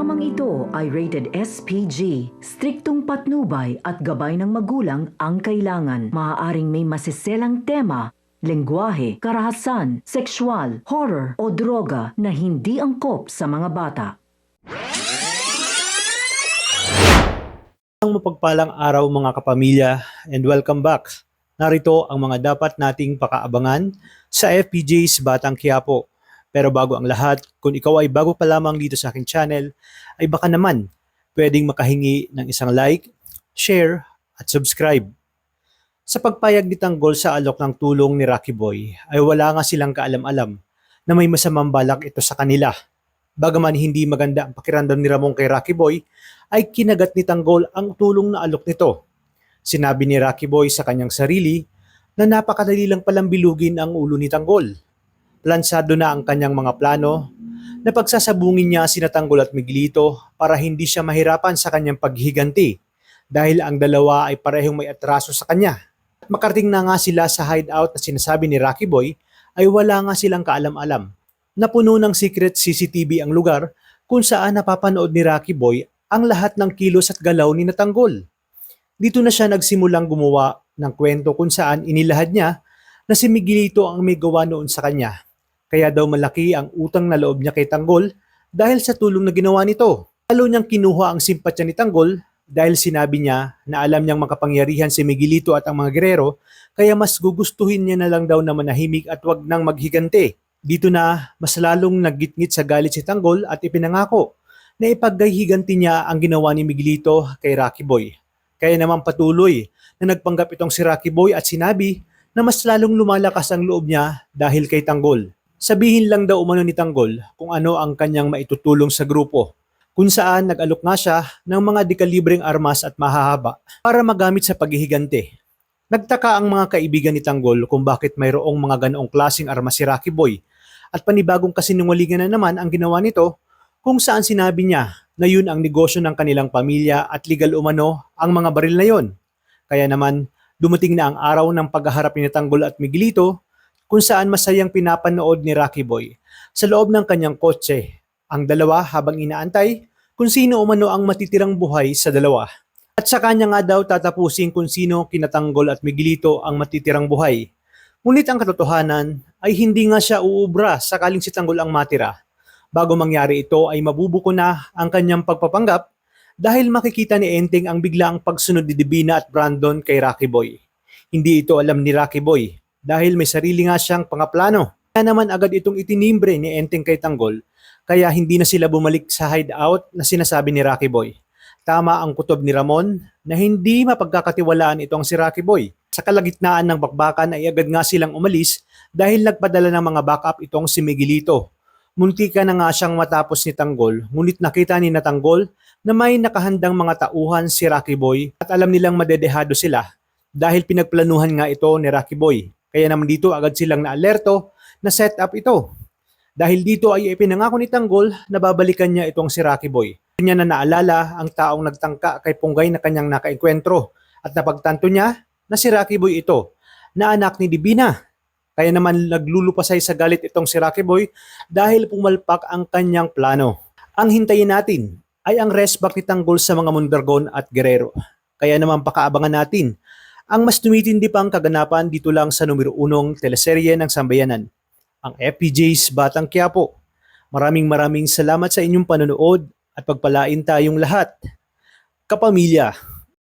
Programang ito ay rated SPG. Striktong patnubay at gabay ng magulang ang kailangan. Maaaring may masiselang tema, lengguwahe, karahasan, sexual, horror o droga na hindi angkop sa mga bata. Ang mapagpalang araw mga kapamilya and welcome back. Narito ang mga dapat nating pakaabangan sa FPJ's Batang Quiapo. Pero bago ang lahat, kung ikaw ay bago pa lamang dito sa aking channel, ay baka naman pwedeng makahingi ng isang like, share at subscribe. Sa pagpayag ni Tanggol sa alok ng tulong ni Rocky Boy ay wala nga silang kaalam-alam na may masamang balak ito sa kanila. Bagaman hindi maganda ang pakiramdam ni Ramon kay Rocky Boy, ay kinagat ni Tanggol ang tulong na alok nito. Sinabi ni Rocky Boy sa kanyang sarili na napakadali lang palang bilugin ang ulo ni Tanggol. Plansado na ang kanyang mga plano na pagsasabungin niya sina Tanggol at Miguelito para hindi siya mahirapan sa kanyang paghiganti dahil ang dalawa ay parehong may atraso sa kanya. At makarating na nga sila sa hideout na sinasabi ni Rocky Boy ay wala nga silang kaalam-alam. Napuno ng secret CCTV ang lugar kung saan napapanood ni Rocky Boy ang lahat ng kilos at galaw ni Tanggol. Dito na siya nagsimulang gumawa ng kwento kung saan inilahad niya na si Miguelito ang may gawa noon sa kanya. Kaya daw malaki ang utang na loob niya kay Tanggol dahil sa tulong na ginawa nito. Lalo niyang kinuha ang simpatya ni Tanggol dahil sinabi niya na alam niyang makapangyarihan si Miguelito at ang mga gerero kaya mas gugustuhin niya na lang daw na manahimik at wag nang maghigante. Dito na mas lalong naggitngit sa galit si Tanggol at ipinangako na ipaghihiganti niya ang ginawa ni Miguelito kay Rocky Boy. Kaya naman patuloy na nagpanggap itong si Rocky Boy at sinabi na mas lalong lumalakas ang loob niya dahil kay Tanggol. Sabihin lang daw umano ni Tanggol kung ano ang kanyang maitutulong sa grupo, kung saan nag-alok nga siya ng mga dekalibreng armas at mahahaba para magamit sa paghihigante. Nagtaka ang mga kaibigan ni Tanggol kung bakit mayroong mga ganoong klaseng armas si Rocky Boy at panibagong kasinungalingan na naman ang ginawa nito kung saan sinabi niya na yun ang negosyo ng kanilang pamilya at legal umano ang mga baril na yon. Kaya naman dumating na ang araw ng paghaharap ni Tanggol at Miguelito kung saan masayang pinapanood ni Rocky Boy sa loob ng kanyang kotse ang dalawa habang inaantay kung sino umano ang matitirang buhay sa dalawa. At sa kanya nga daw tatapusin kung sino kina Tanggol at Miguelito ang matitirang buhay. Ngunit ang katotohanan ay hindi nga siya uubra sakaling si Tanggol ang matira. Bago mangyari ito ay mabubuko na ang kanyang pagpapanggap dahil makikita ni Enteng ang biglaang pagsunod ni Divina at Brandon kay Rocky Boy. Hindi ito alam ni Rocky Boy dahil may sarili nga siyang pangaplano. Kaya naman agad itong itinimbre ni Enteng kay Tanggol kaya hindi na sila bumalik sa hideout na sinasabi ni Rocky Boy. Tama ang kutob ni Ramon na hindi mapagkakatiwalaan itong si Rocky Boy. Sa kalagitnaan ng bakbakan ay agad nga silang umalis dahil nagpadala ng mga backup itong si Miguelito. Muntika na nga siyang matapos ni Tanggol ngunit nakita ni Tanggol na may nakahandang mga tauhan si Rocky Boy at alam nilang madedehado sila dahil pinagplanuhan nga ito ni Rocky Boy. Kaya naman dito agad silang naalerto na set up ito. Dahil dito ay ipinangako ni Tanggol na babalikan niya itong si Rocky Boy. Kanya na naalala ang taong nagtangka kay Punggay na kanyang nakaengkwentro at napagtanto niya na si Rocky Boy ito na anak ni Divina. Kaya naman naglulupasay sa galit itong si Rocky Boy dahil pumalpak ang kanyang plano. Ang hintayin natin ay ang resback ni Tanggol sa mga Mondragon at Guerrero. Kaya naman pakaabangan natin ang mas tumitindi pang kaganapan dito lang sa numero 1 teleserye ng Sambayanan, ang FPJ's Batang Quiapo. Maraming salamat sa inyong panonood at pagpalain tayong lahat. Kapamilya.